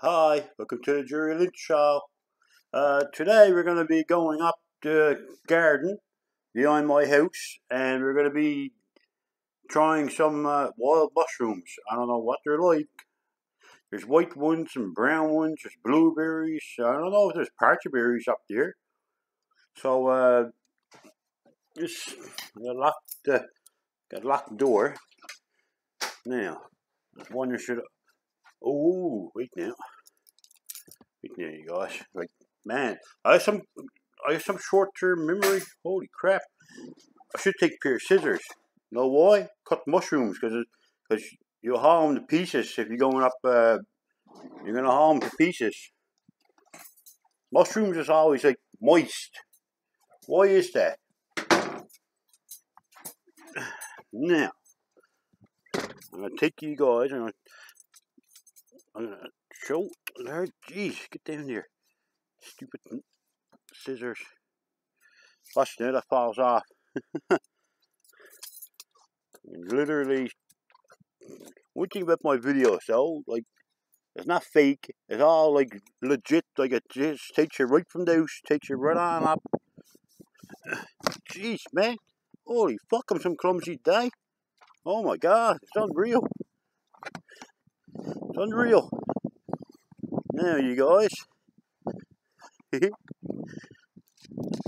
Hi, welcome to the Jerry Lynch Show. Today we're going to be going up the garden behind my house and we're going to be trying some wild mushrooms. I don't know what they're like. There's white ones and brown ones, there's blueberries. I don't know if there's partridge up there. So, just got locked the door. Now, I was wondering should I. Oh, wait now. There you guys. Like, man, I have some short-term memory. Holy crap! I should take a pair of scissors. Know why? Cut mushrooms because you haul them to pieces if you're going up. You're gonna haul them to pieces. Mushrooms is always like moist. Why is that? Now I'm gonna take you guys. I'm gonna show. There, jeez, get down there. Stupid scissors. Watch now, that falls off. Literally, one thing about my videos though, like, it's not fake. It's all like legit. Like, it just takes you right from the house, takes you right on up. Jeez, man. Holy fuck, I'm some clumsy day. Oh my god, it's unreal. It's unreal. Now, you guys.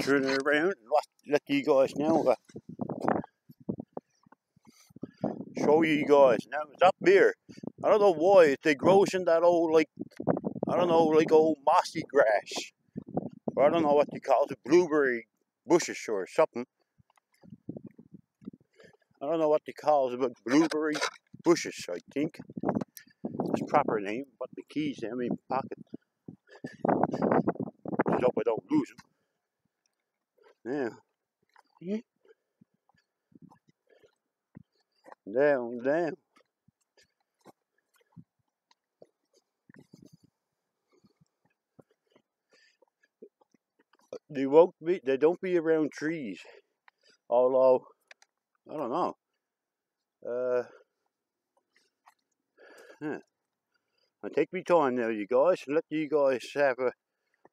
Turn it around and let you guys know. Show you guys. Now, it's up here. I don't know why. They grows in that old, like, I don't know, like old mossy grass. Or I don't know what you call it, blueberry bushes or something. I don't know what they call it, but blueberry bushes, I think. That's proper name. But the keys in my pocket. Just hope I don't lose them. Yeah. Down. They don't be around trees. Although, I don't know. I take me time now, you guys, and let you guys have a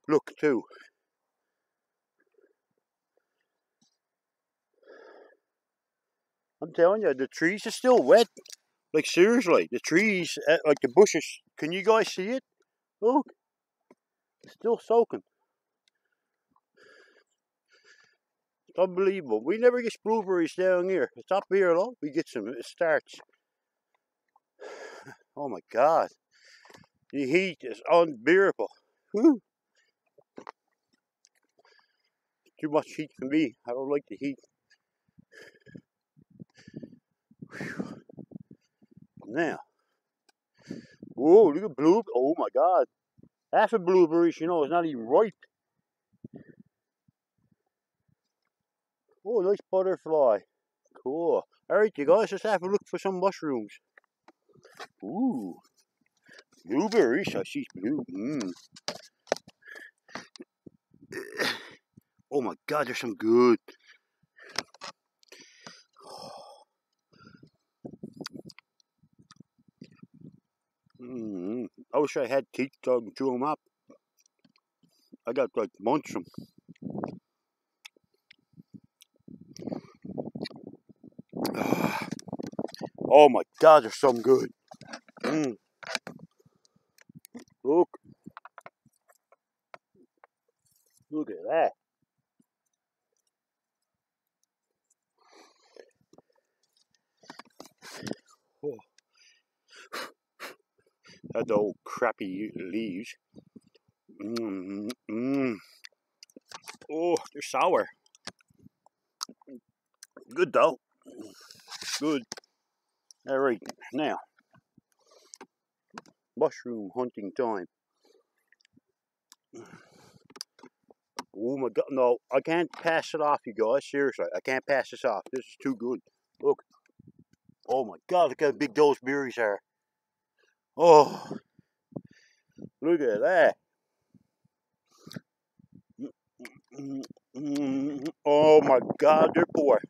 look too. I'm telling you, the trees are still wet. Like, seriously, the trees, like the bushes. Can you guys see it? Look, it's still soaking. It's unbelievable. We never get blueberries down here. It's up here though. We get some. It starts. Oh my god, the heat is unbearable. Whew. Too much heat for me. I don't like the heat. Whew. Now, whoa, look at blue. Oh my god, half a blueberries, you know, it's not even ripe. Oh, nice butterfly. Cool. Alright, you guys, let's have a look for some mushrooms. Ooh. Blueberries. I see blue. Oh my god, there's some good. I wish I had teeth to chew them up. I got like munch them. Oh my god, there's some good. Look. Look at that. Oh. That's the old crappy leaves. Oh, they're sour. Good though. Good. Alright, now. Mushroom hunting time. Oh my god, no, I can't pass it off, you guys. Seriously, I can't pass this off. This is too good. Look. Oh my god, look how big those berries are. Oh, look at that. Oh my god, they're poor.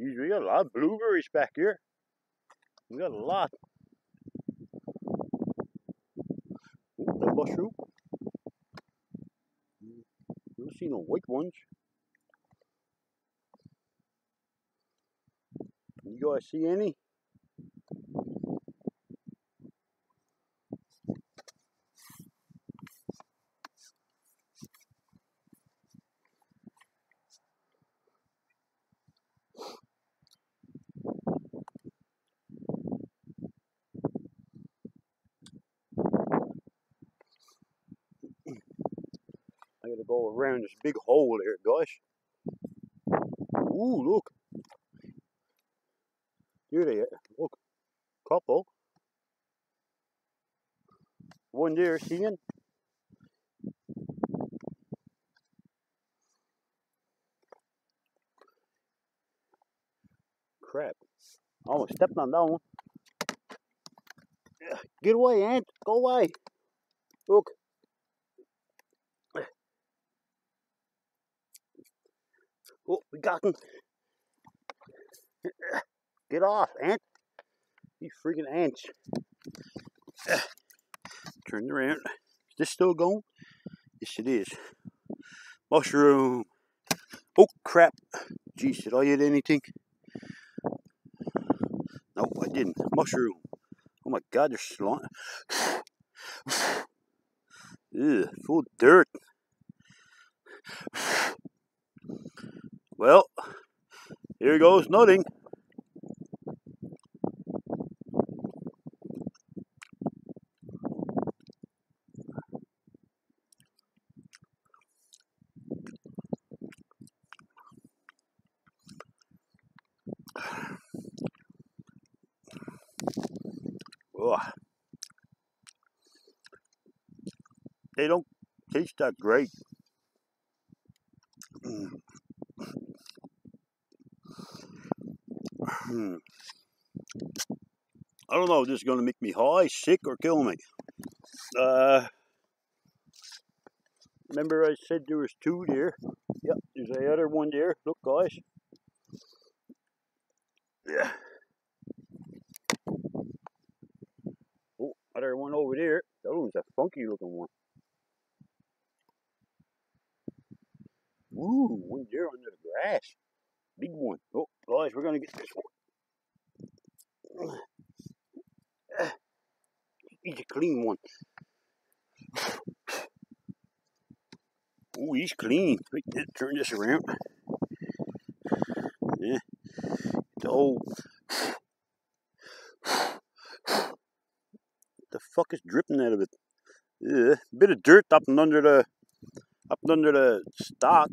Jeez, we got a lot of blueberries back here. We got a lot. Ooh, the mushroom. I don't see no white ones. You guys see any? I gotta go around this big hole there, guys. Ooh, look. Here they are. Look. Couple. One there, seeing? Crap. I almost stepped on that one. Get away, ant. Go away. Look. Oh, we got him. Get off, ant. These freaking ants. Turn around. Is this still going? Yes, it is. Mushroom. Oh, crap. Jeez, did I hit anything? No, I didn't. Mushroom. Oh my God, they're slime. Ugh, full of dirt. Well, here goes nothing. Ugh. They don't taste that great. I don't know if this is going to make me high, sick, or kill me. Remember I said there was two there? Yep, there's the other one there. Look, guys. Yeah. Oh, other one over there. That one's a funky looking one. Ooh, one there under the grass. Big one. Oh, guys, we're going to get this one. He's a clean one. Oh, he's clean. Wait, turn this around. Yeah. Oh. What the fuck is dripping out of it? Yeah. Bit of dirt up and under the stalk.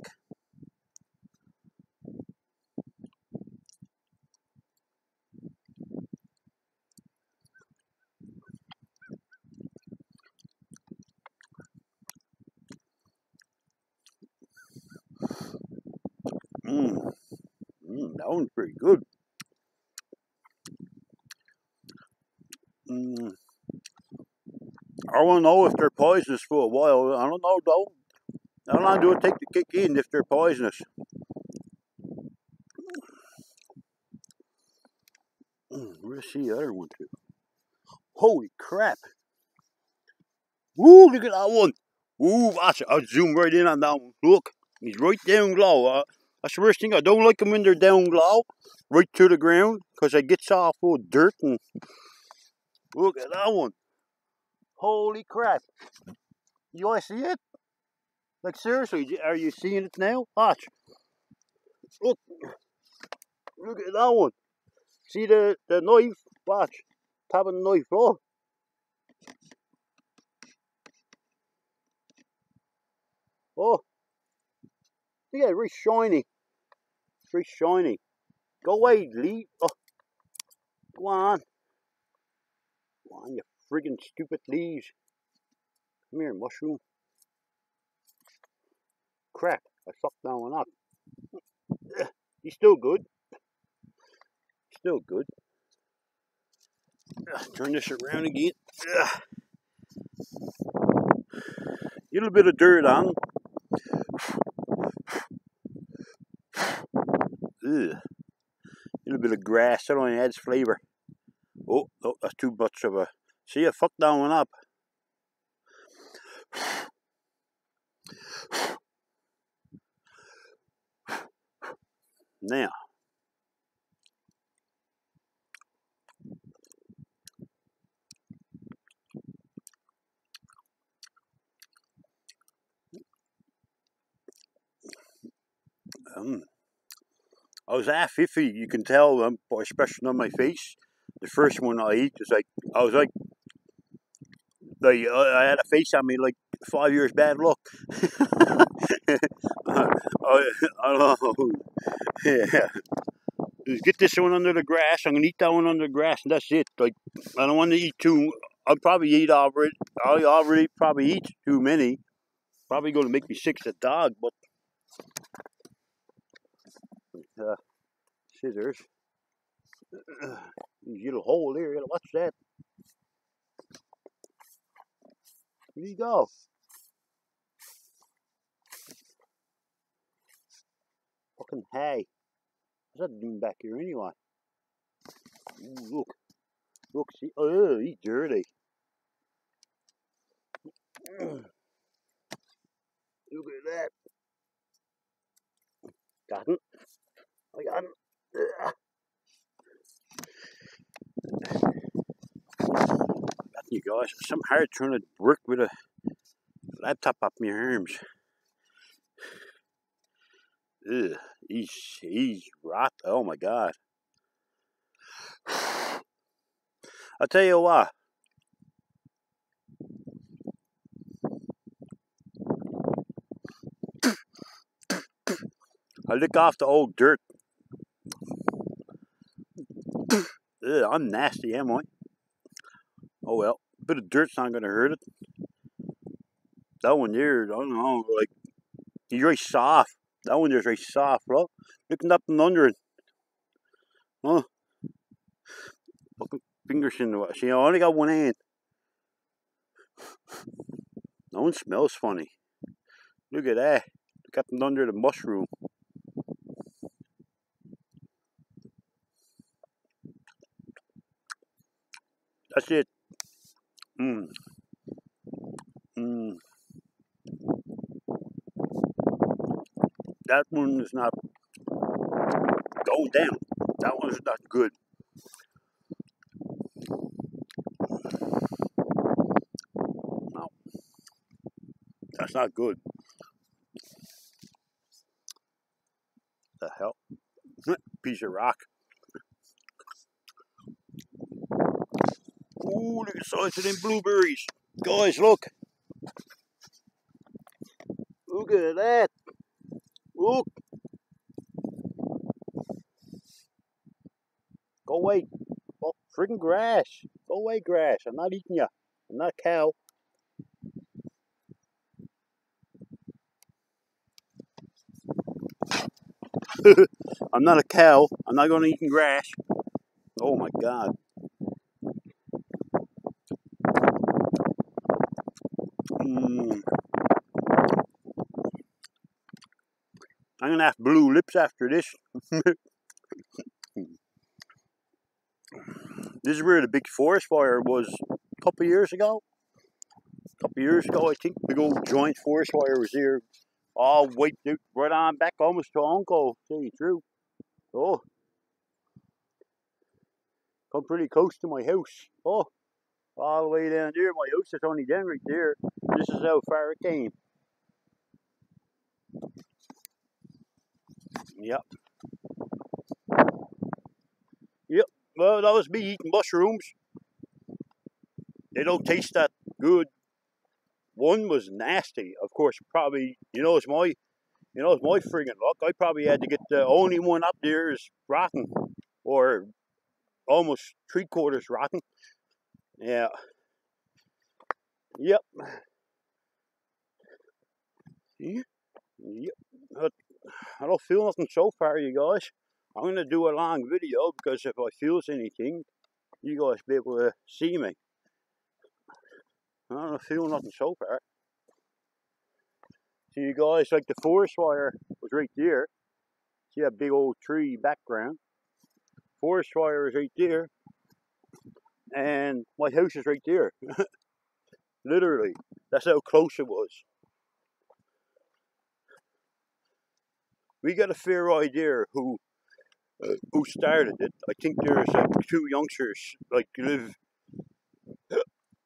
That one's pretty good. I want to know if they're poisonous for a while. I don't know though. I don't know, do it take the kick in if they're poisonous. Where's the other one too? Holy crap! Woo! Look at that one. Ooh, watch it. I'll zoom right in on that one. Look, he's right down low. That's the worst thing. I don't like them when they're down low, right to the ground, because it gets all full of dirt. And look at that one. Holy crap! You want to see it? Like seriously, are you seeing it now? Watch. Look at that one. See the knife? Watch. Tapping the knife. Oh. Oh. Yeah, very shiny. Very shiny. Go away, Lee. Oh. Go on. Go on, you friggin' stupid leaves. Come here, mushroom. Crap. I sucked that one up. He's still good. Still good. Turn this around again. Get a little bit of dirt on. Ugh. little bit of grass, that only adds flavour. Oh, oh, that's too much of a... See, I fucked that one up. Now. I was half iffy, you can tell by expression on my face. The first one I ate was like, I was like I had a face on me like 5 years bad luck. I don't know. Yeah. Just get this one under the grass. I'm gonna eat that one under the grass, and that's it. Like, I don't want to eat too. I'll probably eat already. I already probably eat too many. Probably going to make me sick as a dog, but scissors. Little hole there. You gotta watch that. Where you go? Fucking hay. What's that doing back here anyway? Ooh, look. Look, see? Oh, he's dirty. Look at that. Got him. I got him. You guys, it's some hard trying to work with a laptop up my arms. Ugh, he's rot. Oh my god. I'll tell you what. I lick off the old dirt. Ugh, I'm nasty, am I? Oh well, a bit of dirt's not gonna hurt it. That one there, I don't know, like, he's very soft. That one there's very soft, bro. Looking up and under it. Huh? Fucking fingers in the way. See, I only got one hand. That one smells funny. Look at that. Look up and under the mushroom. That's it. That one is not going down. That one is not good. No. That's not good. The hell? Piece of rock. Ooh, look at the size of them blueberries. Guys, look. Look at that. Look. Go away. Oh, friggin' grass. Go away, grass. I'm not eating you. I'm not a cow. I'm not a cow. I'm not going to eat grass. Oh my god. I'm going to have blue lips after this. This is where the big forest fire was a couple of years ago. I think. Big old joint forest fire was here. All wiped out right on back almost to Uncle. Tell you the truth. Oh. Come pretty close to my house. Oh. All the way down there. My house is only down right there. This is how far it came. Yep. Yep. Well, that was me eating mushrooms. They don't taste that good. One was nasty. Of course, probably, it's my friggin' luck. I probably had to get the only one up there is rotten. Or almost 3/4 rotten. Yeah. Yep. Yep. I don't feel nothing so far, you guys. I'm going to do a long video because if I feel anything, you guys be able to see me. I don't feel nothing so far. See, you guys, like the forest fire was right there. See that big old tree background? forest fire is right there, and my house is right there. Literally, that's how close it was. We got a fair idea who started it. I think there's two youngsters like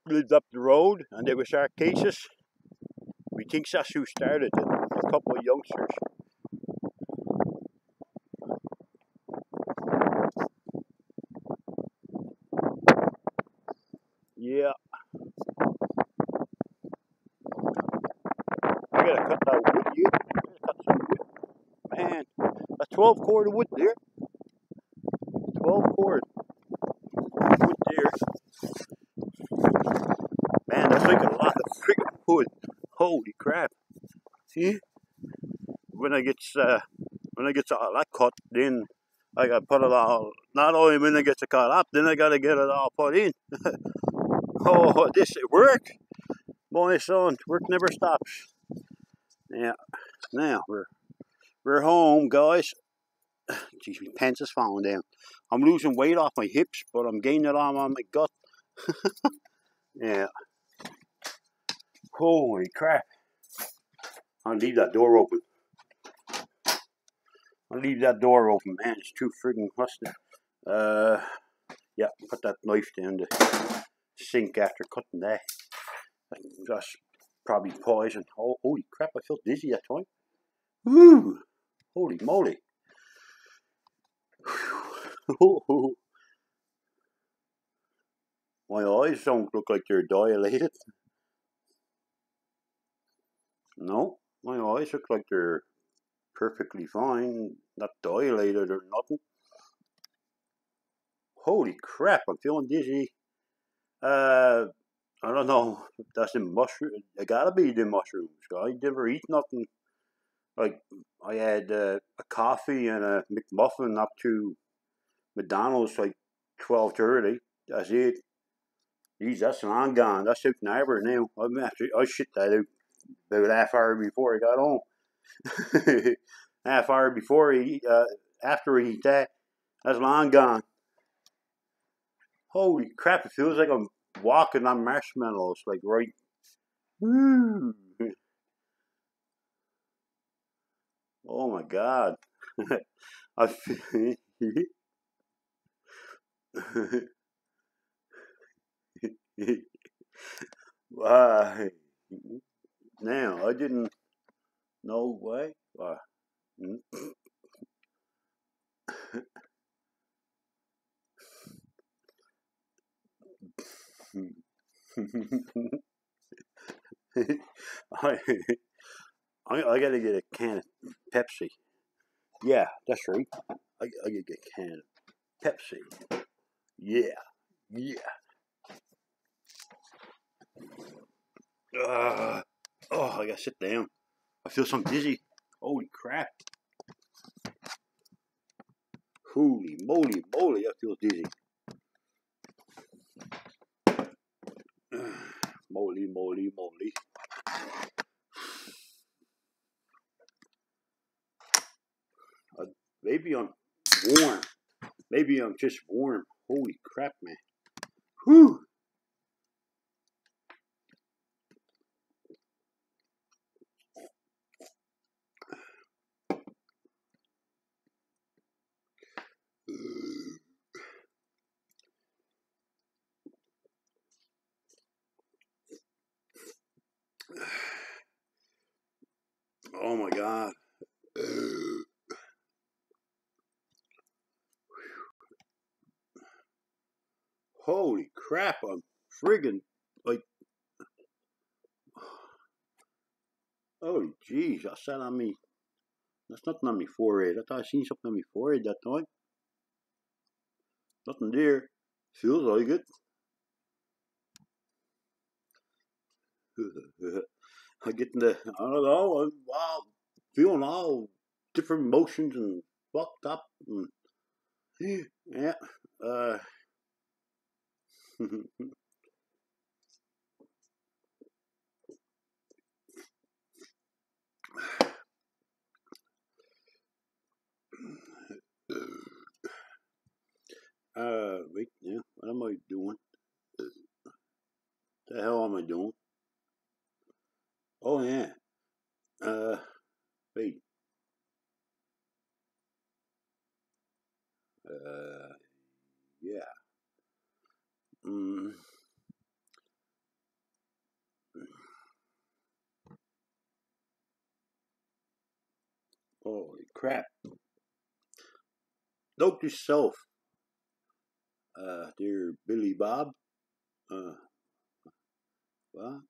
lived up the road, and they were Sarcases. We think that's who started it. A couple of youngsters. Yeah, I gotta cut that wood here. Cut some wood. Man, a 12 cord of wood there. 12 cord wood there. Man, that's like a lot of freaking wood. Holy crap! See, when I gets all that cut, then I gotta put it all. Not only when it gets cut up, then I gotta get it all put in. Oh, this work, my son. Work never stops. Yeah. Now we're home, guys. Jeez, my pants is falling down. I'm losing weight off my hips, but I'm gaining it on my gut. Yeah. Holy crap. I'll leave that door open. Man. It's too friggin' rusty. Yeah, put that knife down the sink after cutting that. That's probably poison. Oh, holy crap, I feel dizzy that time. Woo! Holy moly. My eyes don't look like they're dilated. No, my eyes look like they're perfectly fine, not dilated or nothing. Holy crap, I'm feeling dizzy. I don't know if that's the mushroom. It gotta be the mushrooms. I never eat nothing. Like, I had a coffee and a McMuffin up to McDonald's like 12:30. That's it. Geez, that's long gone. That's out in Arbor now. I shit that out about half hour before I got home. Half hour before after I eat that, that's long gone. Holy crap! It feels like I'm walking on marshmallows. Like right. Woo! Oh my god! I feel. Why? Now I didn't know why. I, I gotta get a can of Pepsi. Yeah, that's right. I gotta get a can of Pepsi. Yeah, yeah. Oh, I gotta sit down. I feel so dizzy. Holy crap. Holy moly, I feel dizzy. Moly. Maybe I'm warm. Maybe I'm just warm. Holy crap, man. Whew. Oh my god. Holy crap, I'm friggin' like, oh jeez, I sat on me. That's nothing on me forehead. I thought I seen something on me forehead that time. Nothing there. Feels like it. I get in the, I don't know, I'm wow, feeling all different emotions and fucked up. And, yeah. Wait, yeah, what am I doing? The hell am I doing? Oh yeah. Wait. Yeah. Mm. Holy crap. Note to self, dear Billy Bob. Uh, what?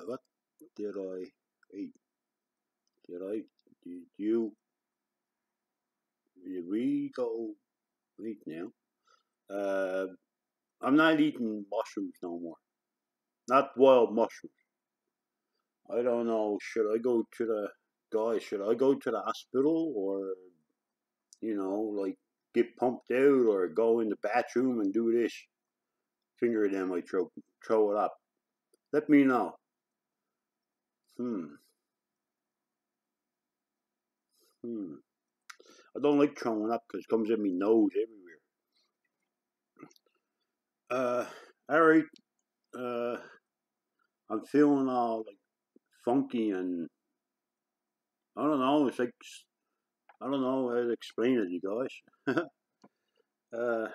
What did I? Wait, did I? Did you? Did we go? Wait now. Uh, I'm not eating mushrooms no more. Not wild mushrooms. I don't know. Should I go to the guy? Should I go to the hospital or like get pumped out or go in the bathroom and do this? Finger them, I throw it up. Let me know. Hmm. Hmm. I don't like throwing up because it comes in my nose everywhere. Uh, all right. Uh, I'm feeling all like funky and I don't know. It's like I don't know how to explain it, you guys. uh,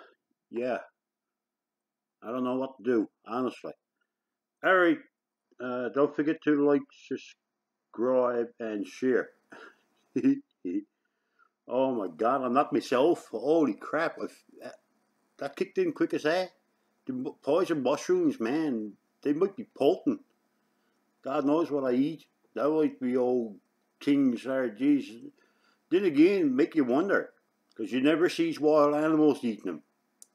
yeah. I don't know what to do, honestly. All right. Don't forget to like, subscribe, and share. Oh my god, I'm not myself. Holy crap! That kicked in quick as that. The poison mushrooms, man, they might be potent. God knows what I eat. That might be old things are, geez. Then again, make you wonder, because you never sees wild animals eating them.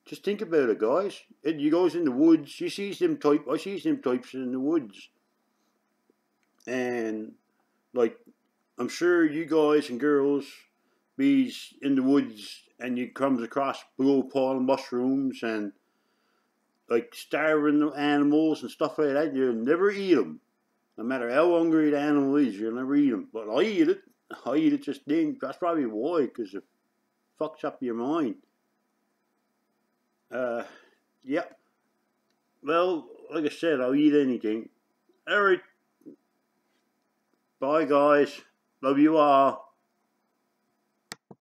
Just think about it, guys. And you goes in the woods, you sees them type. I sees them types in the woods, and like I'm sure you guys and girls bees in the woods, and you comes across blue pollen mushrooms and like starving animals and stuff like that. You'll never eat them. No matter how hungry the animal is, you'll never eat them. But I eat it. I eat it just then. That's probably why, because it fucks up your mind. Uh, yeah. Well, like I said, I'll eat anything. Alright. Bye, guys. Love you all.